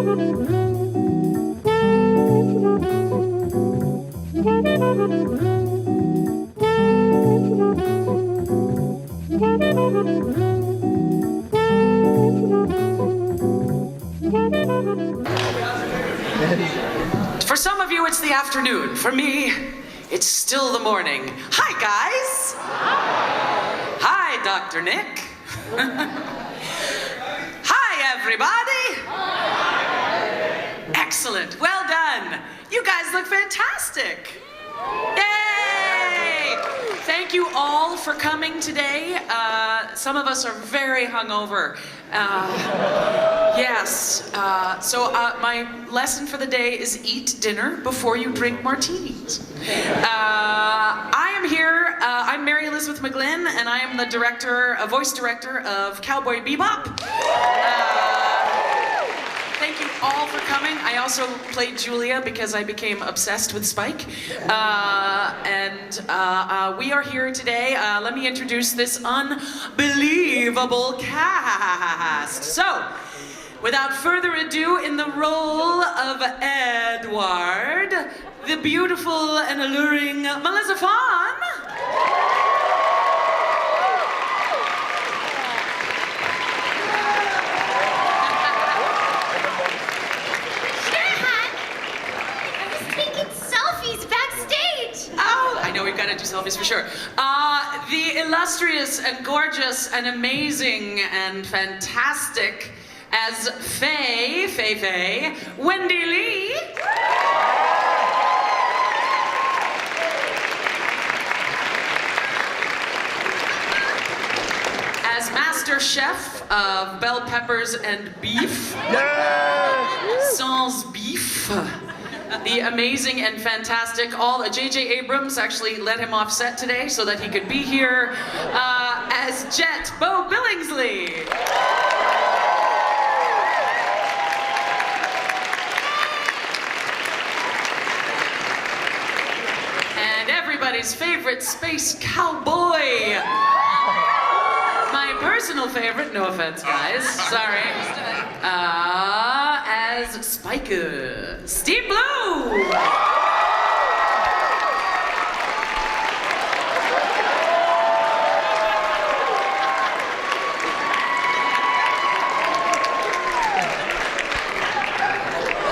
For some of you, it's the afternoon. For me, it's still the morning. Hi, guys. Hi, Dr. Nick. Hi, everybody. Excellent. Well done. You guys look fantastic. Yay! Thank you all for coming today. Some of us are very hungover. Yes. So my lesson for the day is eat dinner before you drink martinis. I am here. I'm Mary Elizabeth McGlynn, and I am the voice director of Cowboy Bebop. Thank you all for coming. I also played Julia because I became obsessed with Spike. We are here today. Let me introduce this unbelievable cast. So, without further ado, in the role of Edward, the beautiful and alluring Melissa Fawn. I know we've got to do selfies for sure. The illustrious and gorgeous and amazing and fantastic as Faye, Wendy Lee. As Master Chef of Bell Peppers and Beef. Sans Beef. The amazing and fantastic, J.J. Abrams actually let him off set today so that he could be here, as Jet Bo Billingsley. And everybody's favorite space cowboy. My personal favorite, no offense guys, sorry. As Spiker, Steve Blue!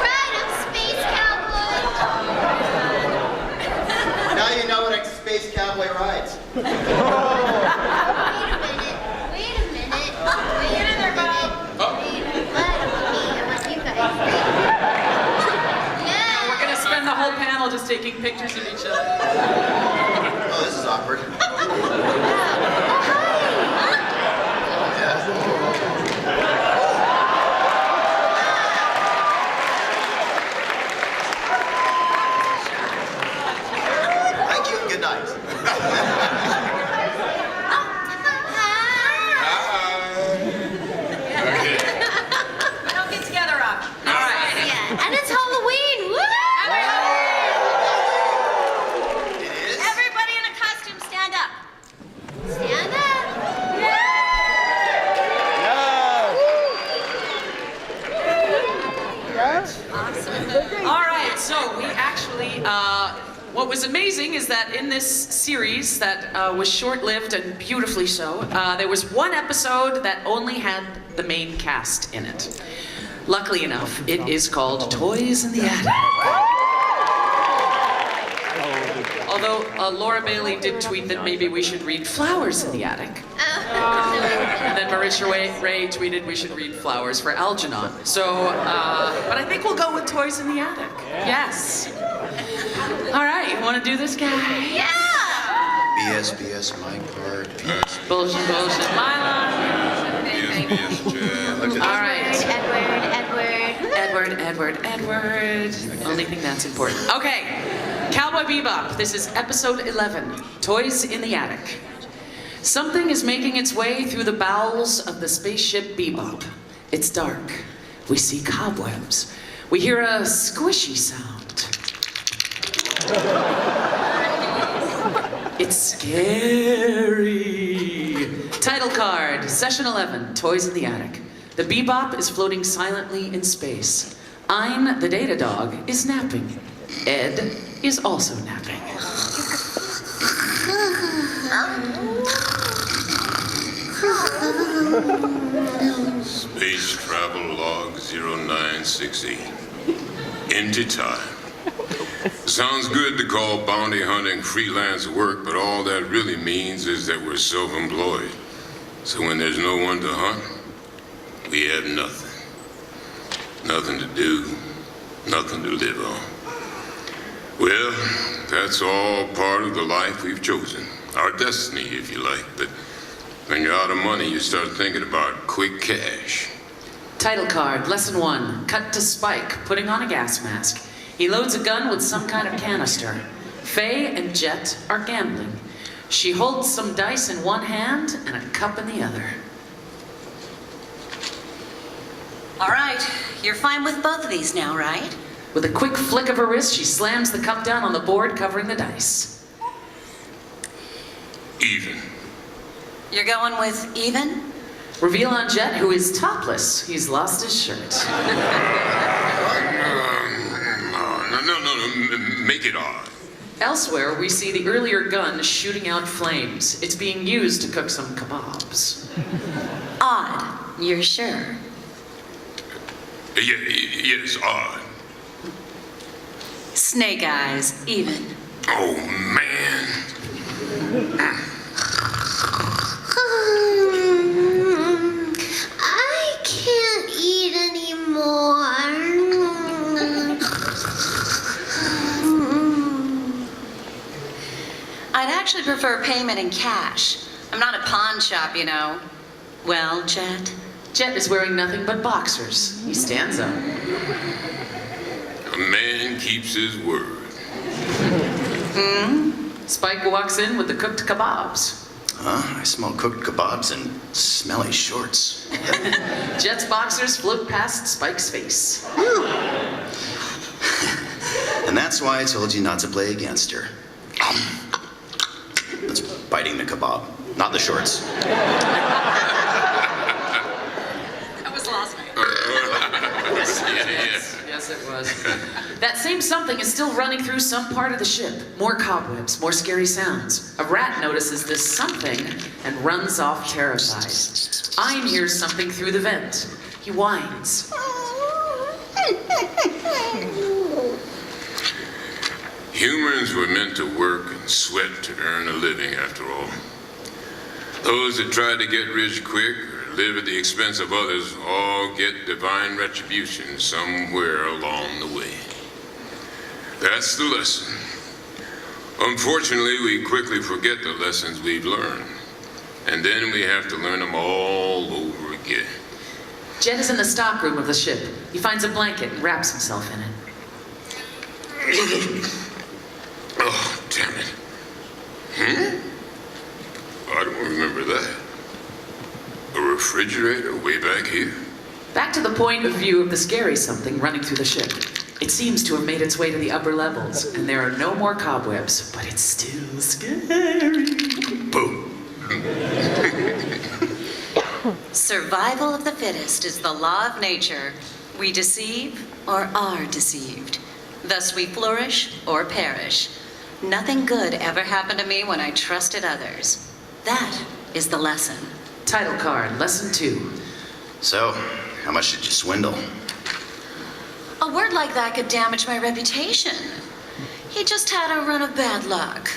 Right, I'm Space Cowboy! Now you know what a Space Cowboy rides. Wait a minute. Get in there, Bob! We're gonna spend the whole panel just taking pictures of each other. Oh, this is awkward. Thank you and good night. Don't get together, Rob. All right. Yeah, and it's Halloween! Woo! It is? Everybody in a costume, stand up. Stand up. Awesome. All right, so we actually, what was amazing is that in this series that was short-lived and beautifully so, there was one episode that only had the main cast in it. Luckily enough, it is called Toys in the Attic. Although Laura Bailey did tweet that maybe we should read Flowers in the Attic. And then Marisha Ray tweeted we should read Flowers for Algernon. So, but I think we'll go with Toys in the Attic. Yes. All right, you want to do this, guy? Yeah! BS, my part. Bullshit, my line. All right. Edward. Only thing that's important. Okay, Cowboy Bebop. This is episode 11, Toys in the Attic. Something is making its way through the bowels of the spaceship Bebop. It's dark. We see cobwebs. We hear a squishy sound. It's scary. Title card, Session 11, Toys in the Attic. The Bebop is floating silently in space. Ein, the data dog, is napping. Ed is also napping. Space travel log 0968. Empty time. Sounds good to call bounty hunting freelance work, but all that really means is that we're self-employed. So when there's no one to hunt, we have nothing. Nothing to do, nothing to live on. Well, that's all part of the life we've chosen. Our destiny, if you like. But when you're out of money, you start thinking about quick cash. Title card, lesson 1. Cut to Spike, putting on a gas mask. He loads a gun with some kind of canister. Faye and Jet are gambling. She holds some dice in one hand and a cup in the other. All right, you're fine with both of these now, right? With a quick flick of her wrist, she slams the cup down on the board covering the dice. Even. You're going with even? Reveal on Jet, who is topless. He's lost his shirt. No, make it odd. Elsewhere, we see the earlier gun shooting out flames. It's being used to cook some kebabs. Odd, you're sure? Yes, odd. Snake eyes, even. Oh, man. I can't eat anymore. I'd actually prefer payment in cash. I'm not a pawn shop, you know. Well, Jet? Jet is wearing nothing but boxers. He stands up. A man keeps his word. Spike walks in with the cooked kebabs. I smell cooked kebabs and smelly shorts. Jet's boxers float past Spike's face. And that's why I told you not to play against her. That's biting the kebab, not the shorts. That was last night. Yes, it was. That same something is still running through some part of the ship. More cobwebs, more scary sounds. A rat notices this something and runs off terrified. Ein hears something through the vent. He whines. Humans were meant to work and sweat to earn a living, after all. Those that try to get rich quick or live at the expense of others all get divine retribution somewhere along the way. That's the lesson. Unfortunately, we quickly forget the lessons we've learned. And then we have to learn them all over again. Jet is in the stockroom of the ship. He finds a blanket and wraps himself in it. Oh, damn it. I don't remember that. A refrigerator way back here? Back to the point of view of the scary something running through the ship. It seems to have made its way to the upper levels, and there are no more cobwebs, but it's still scary. Boom. Survival of the fittest is the law of nature. We deceive or are deceived. Thus we flourish or perish. Nothing good ever happened to me when I trusted others. That is the lesson. Title card, lesson 2. So, how much did you swindle? A word like that could damage my reputation. He just had a run of bad luck.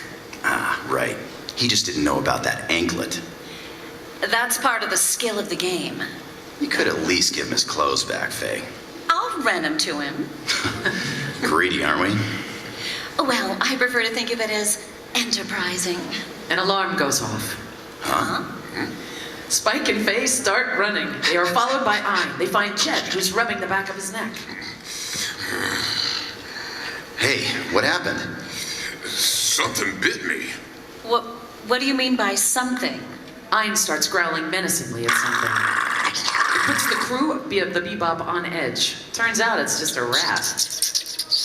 Ah, right. He just didn't know about that anklet. That's part of the skill of the game. You could at least give him his clothes back, Faye. I'll rent him to him. Greedy, aren't we? Well, I prefer to think of it as enterprising. An alarm goes off. Huh? Spike and Faye start running. They are followed by Ein. They find Jet, who's rubbing the back of his neck. Hey, what happened? Something bit me. What do you mean by something? Ein starts growling menacingly at something. It puts the crew of the Bebop on edge. Turns out it's just a rat.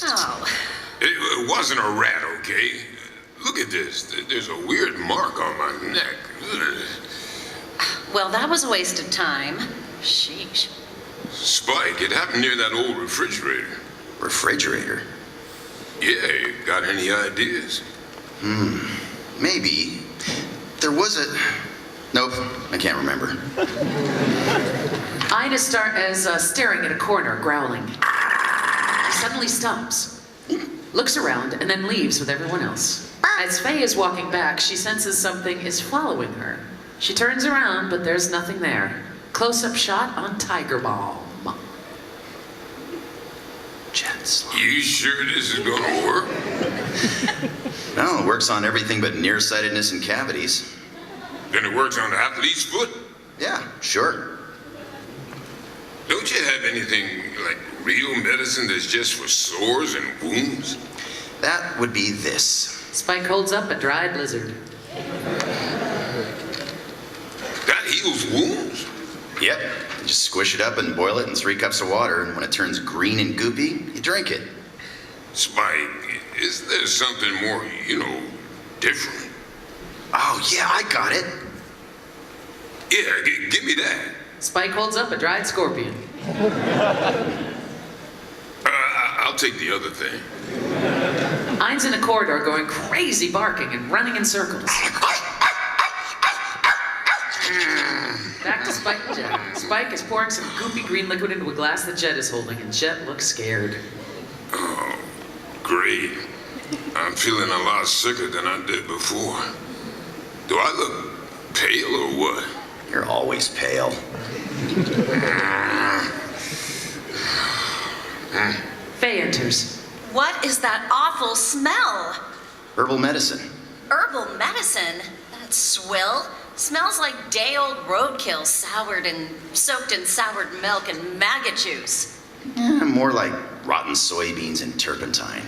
Oh, It wasn't a rat, okay? Look at this. There's a weird mark on my neck. Ugh. well, that was a waste of time. Sheesh. Spike, it happened near that old refrigerator. Refrigerator? Yeah, got any ideas? Maybe. There was a... Nope, I can't remember. Ida is staring at a corner, growling. He suddenly stops, looks around, and then leaves with everyone else. As Faye is walking back, she senses something is following her. She turns around, but there's nothing there. Close-up shot on Tiger Balm. Jets. You sure this is gonna work? No, it works on everything but nearsightedness and cavities. Then it works on the athlete's foot? Yeah, sure. Don't you have anything like real medicine that's just for sores and wounds? That would be this. Spike holds up a dried lizard. That heals wounds? Yep. You just squish it up and boil it in 3 cups of water, and when it turns green and goopy, you drink it. Spike, is there something more, different? Oh, yeah, I got it. Yeah, give me that. Spike holds up a dried scorpion. I'll take the other thing. Ein's in a corridor going crazy, barking and running in circles. Back to Spike and Jet. Spike is pouring some goopy green liquid into a glass that Jet is holding, and Jet looks scared. Oh, great. I'm feeling a lot sicker than I did before. Do I look pale or what? You're always pale. Faye enters. What is that awful smell? Herbal medicine. Herbal medicine? That swill. Smells like day-old roadkill soured and soaked in soured milk and maggot juice. More like rotten soybeans and turpentine.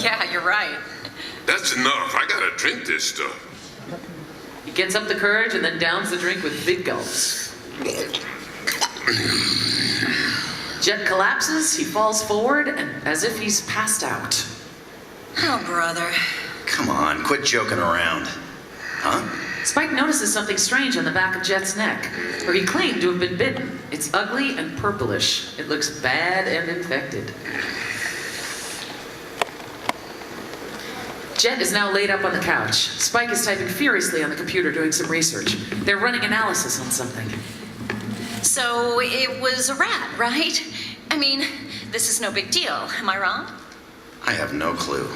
Yeah, you're right. That's enough. I gotta drink this stuff. He gets up the courage and then downs the drink with big gulps. Jet collapses, he falls forward, and as if he's passed out. Oh, brother. Come on, quit joking around. Huh? Spike notices something strange on the back of Jet's neck, where he claimed to have been bitten. It's ugly and purplish. It looks bad and infected. Jet is now laid up on the couch. Spike is typing furiously on the computer doing some research. They're running analysis on something. So it was a rat, right? I mean, this is no big deal. Am I wrong? I have no clue.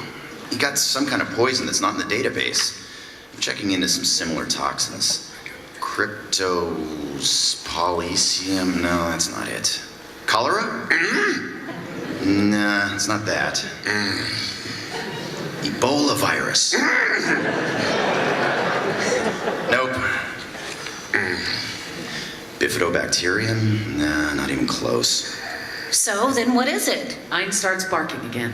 He got some kind of poison that's not in the database. I'm checking into some similar toxins. Cryptospalicium? No, that's not it. Cholera? Nah, it's not that. Ebola virus. Nope. Bifidobacterium? Nah, not even close. So then what is it? Ein starts barking again.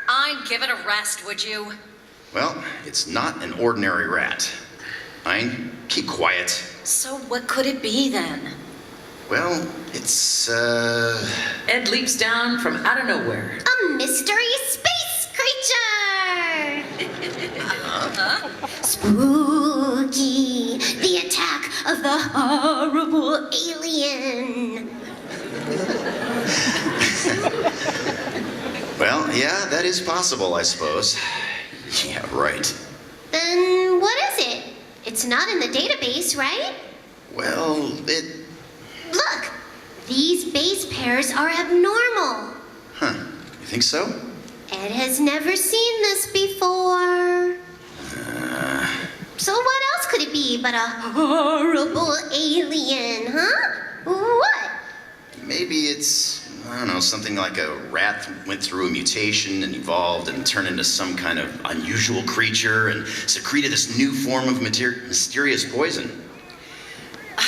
I'd give it a rest, would you? Well, it's not an ordinary rat. Ein, keep quiet. So what could it be then? Well, it's, Ed leaps down from out of nowhere. A mystery space creature! Spooky! The attack of the horrible alien! Well, yeah, that is possible, I suppose. Yeah, right. Then what is it? It's not in the database, right? Well, Look! These base pairs are abnormal. Huh. You think so? Ed has never seen this before. So what else could it be but a horrible alien, huh? What? Maybe it's, I don't know, something like a rat went through a mutation and evolved and turned into some kind of unusual creature and secreted this new form of mysterious poison.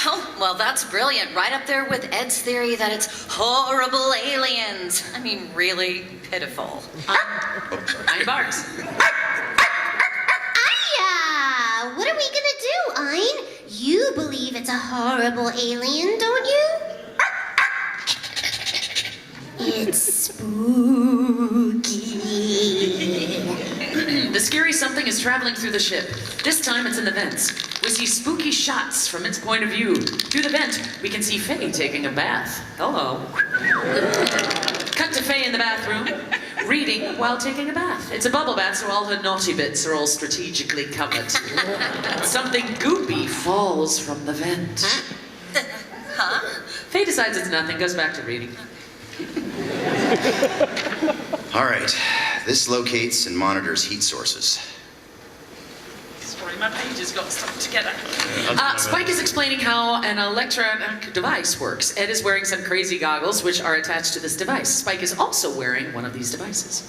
Oh, well, that's brilliant. Right up there with Ed's theory that it's horrible aliens. I mean, really pitiful. Ein barks. Aya! What are we gonna do, Ein? You believe it's a horrible alien, don't you? It's spooky. The The scary something is traveling through the ship. This time it's in the vents. We see spooky shots from its point of view. Through the vent, we can see Faye taking a bath. Hello. Cut to Faye in the bathroom, reading while taking a bath. It's a bubble bath, so all her naughty bits are all strategically covered. Something goopy falls from the vent. Huh? Faye decides it's nothing, goes back to reading. All right, this locates and monitors heat sources. Sorry, my page has got stuck together. Spike is explaining how an electronic device works. Ed is wearing some crazy goggles, which are attached to this device. Spike is also wearing one of these devices.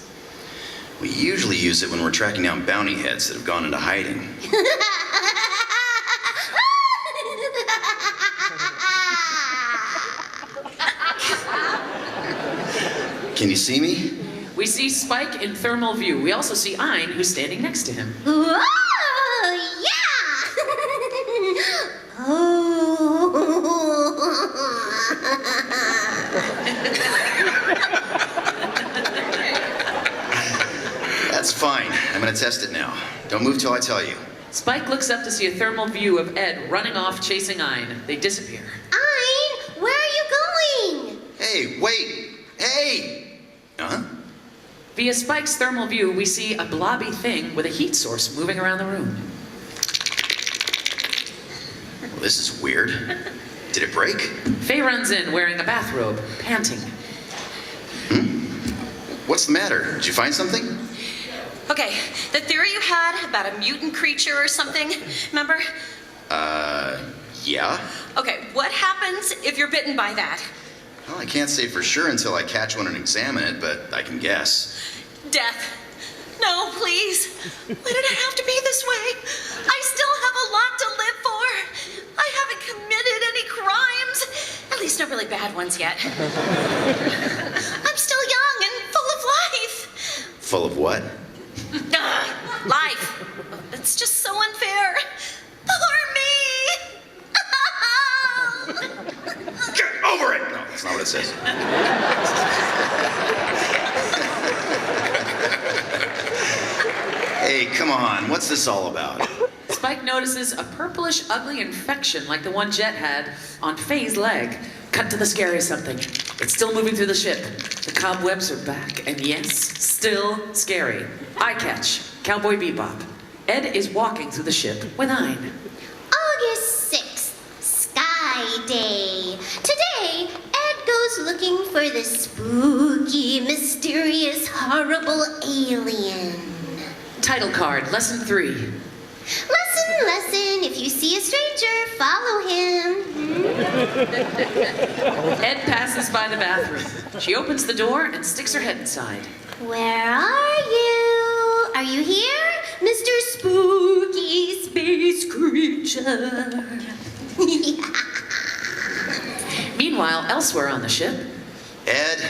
We usually use it when we're tracking down bounty heads that have gone into hiding. Can you see me? We see Spike in thermal view. We also see Ein, who's standing next to him. Whoa, yeah! That's fine. I'm gonna test it now. Don't move till I tell you. Spike looks up to see a thermal view of Ed running off chasing Ein. They disappear. Ein, where are you going? Hey, wait! Hey! Huh? Via Spike's thermal view, we see a blobby thing with a heat source moving around the room. Well, this is weird. Did it break? Faye runs in wearing a bathrobe, panting. What's the matter? Did you find something? Okay, the theory you had about a mutant creature or something, remember? Yeah? Okay, what happens if you're bitten by that? Well, I can't say for sure until I catch one and examine it, but I can guess. Death. No, please. Why did it have to be this way? I still have a lot to live for. I haven't committed any crimes. At least no really bad ones yet. I'm still young and full of life. Full of what? Life. It's just so unfair. Poor me. Get over it! No, that's not what it says. Hey, come on. What's this all about? Spike notices a purplish, ugly infection like the one Jet had on Faye's leg. Cut to the scary something. It's still moving through the ship. The cobwebs are back, and yes, still scary. Eye catch. Cowboy Bebop. Ed is walking through the ship with Ein. August 6th, Sky Day. Today, Ed goes looking for the spooky, mysterious, horrible alien. Title card, lesson 3. Lesson, if you see a stranger, follow him. Ed passes by the bathroom. She opens the door and sticks her head inside. Where are you? Are you here, Mr. Spooky Space Creature? Meanwhile, elsewhere on the ship, Ed,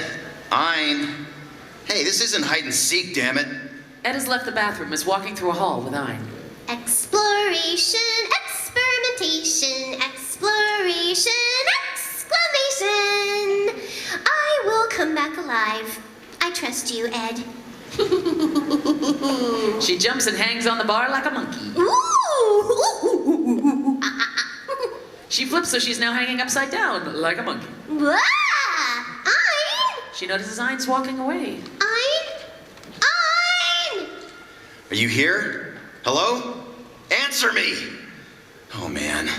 Ein. Hey, this isn't hide and seek, damn it. Ed has left the bathroom and is walking through a hall with Ein. Exploration, experimentation, exploration, exclamation. I will come back alive. I trust you, Ed. She jumps and hangs on the bar like a monkey. Ooh! She flips so she's now hanging upside down like a monkey. Wah! Ein! She notices Ein's walking away. Ein! Ein! Are you here? Hello? Answer me! Oh, man.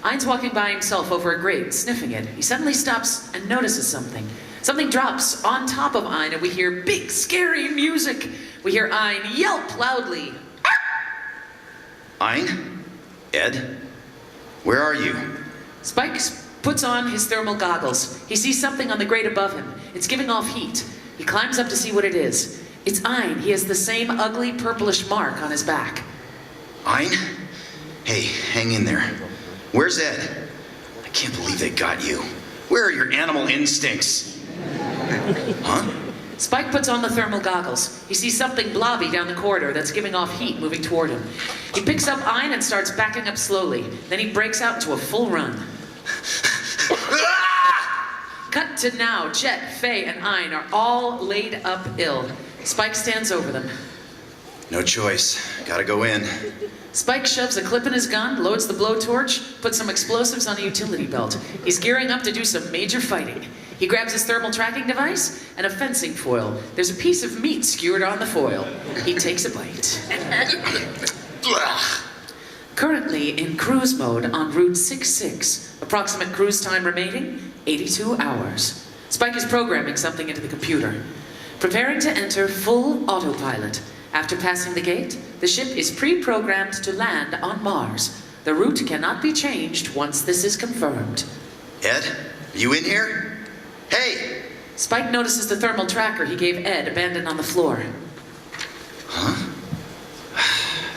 Ein's walking by himself over a grate, sniffing it. He suddenly stops and notices something. Something drops on top of Ein, and we hear big, scary music. We hear Ein yelp loudly. Ein? Ed? Where are you? Spike puts on his thermal goggles. He sees something on the grate above him. It's giving off heat. He climbs up to see what it is. It's Ein. He has the same ugly purplish mark on his back. Ein? Hey, hang in there. Where's Ed? I can't believe they got you. Where are your animal instincts? Huh? Spike puts on the thermal goggles. He sees something blobby down the corridor that's giving off heat moving toward him. He picks up Ein and starts backing up slowly. Then he breaks out into a full run. Cut to now. Jet, Faye, and Ein are all laid up ill. Spike stands over them. No choice. Gotta go in. Spike shoves a clip in his gun, loads the blowtorch, puts some explosives on a utility belt. He's gearing up to do some major fighting. He grabs his thermal tracking device and a fencing foil. There's a piece of meat skewered on the foil. He takes a bite. Currently in cruise mode on Route 66. Approximate cruise time remaining, 82 hours. Spike is programming something into the computer. Preparing to enter full autopilot. After passing the gate, the ship is pre-programmed to land on Mars. The route cannot be changed once this is confirmed. Ed, you in here? Hey! Spike notices the thermal tracker he gave Ed abandoned on the floor. Huh?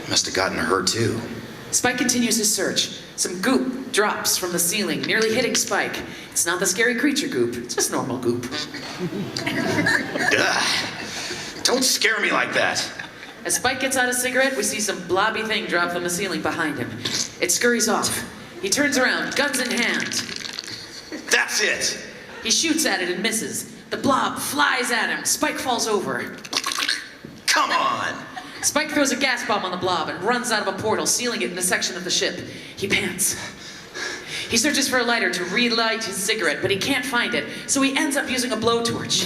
Must have gotten her too. Spike continues his search. Some goop drops from the ceiling, nearly hitting Spike. It's not the scary creature goop, it's just normal goop. Ugh. Don't scare me like that. As Spike gets out a cigarette, we see some blobby thing drop from the ceiling behind him. It scurries off. He turns around, guns in hand. That's it. He shoots at it and misses. The blob flies at him. Spike falls over. Come on. Spike throws a gas bomb on the blob and runs out of a portal, sealing it in a section of the ship. He pants. He searches for a lighter to relight his cigarette, but he can't find it, so he ends up using a blowtorch.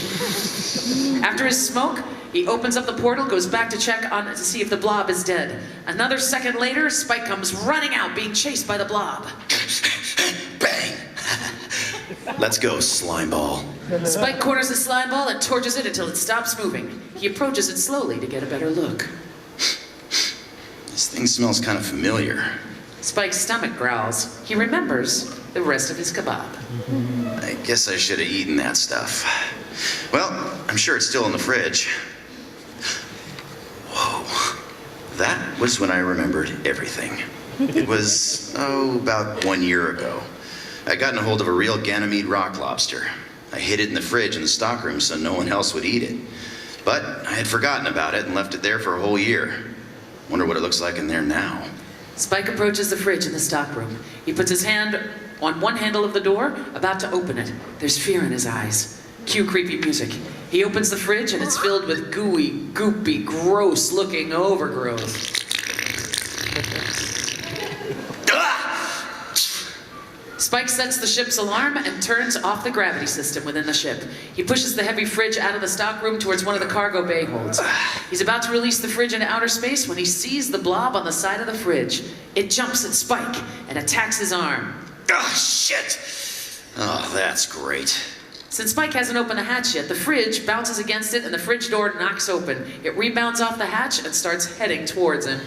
After his smoke, he opens up the portal, goes back to check on it to see if the blob is dead. Another second later, Spike comes running out, being chased by the blob. Bang. Let's go, slimeball. Spike corners the slime ball and torches it until it stops moving. He approaches it slowly to get a better look. This thing smells kind of familiar. Spike's stomach growls. He remembers the rest of his kebab. I guess I should have eaten that stuff. Well, I'm sure it's still in the fridge. Whoa. That was when I remembered everything. It was, about 1 year ago. I'd gotten a hold of a real Ganymede rock lobster. I hid it in the fridge in the stockroom so no one else would eat it. But I had forgotten about it and left it there for a whole year. Wonder what it looks like in there now. Spike approaches the fridge in the stockroom. He puts his hand on one handle of the door, about to open it. There's fear in his eyes. Cue creepy music. He opens the fridge and it's filled with gooey, goopy, gross-looking overgrowth. Spike sets the ship's alarm and turns off the gravity system within the ship. He pushes the heavy fridge out of the stockroom towards one of the cargo bay holds. He's about to release the fridge into outer space when he sees the blob on the side of the fridge. It jumps at Spike and attacks his arm. Oh, shit! Oh, that's great. Since Spike hasn't opened the hatch yet, the fridge bounces against it and the fridge door knocks open. It rebounds off the hatch and starts heading towards him.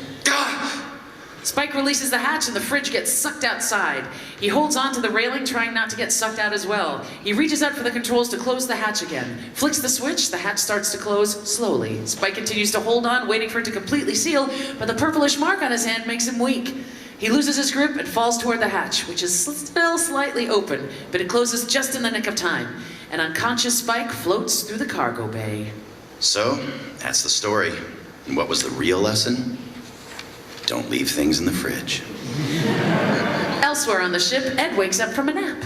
Spike releases the hatch and the fridge gets sucked outside. He holds onto the railing, trying not to get sucked out as well. He reaches out for the controls to close the hatch again. Flicks the switch, the hatch starts to close slowly. Spike continues to hold on, waiting for it to completely seal, but the purplish mark on his hand makes him weak. He loses his grip and falls toward the hatch, which is still slightly open, but it closes just in the nick of time. An unconscious Spike floats through the cargo bay. So, that's the story. And what was the real lesson? Don't leave things in the fridge. Elsewhere on the ship, Ed wakes up from a nap.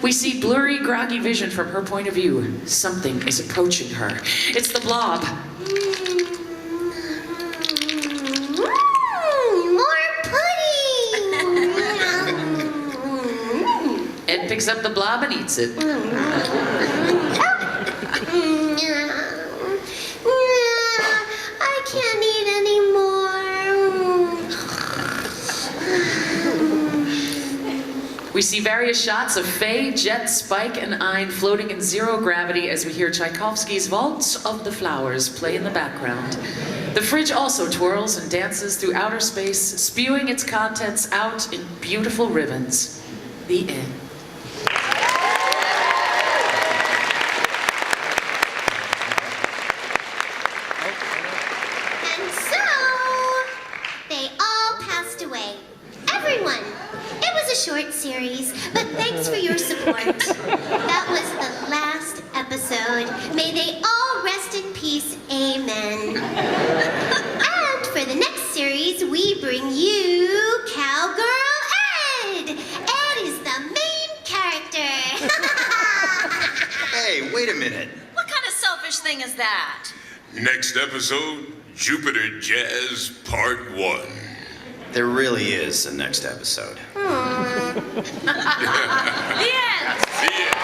We see blurry, groggy vision from her point of view. Something is approaching her. It's the blob. More pudding! Ed picks up the blob and eats it. I can't eat anymore. We see various shots of Faye, Jet, Spike, and Ein floating in zero gravity as we hear Tchaikovsky's Waltz of the Flowers play in the background. The fridge also twirls and dances through outer space, spewing its contents out in beautiful ribbons. The end. And so, they all passed away. Everyone. It was a short series, but thanks for your support. That was the last episode. May they all rest in peace. Amen. And for the next series, we bring you Cowgirl Ed. Ed is the main character. Hey, wait a minute. What kind of selfish thing is that? Next episode, Jupiter Jazz Part 1. There really is a next episode. The end! See ya.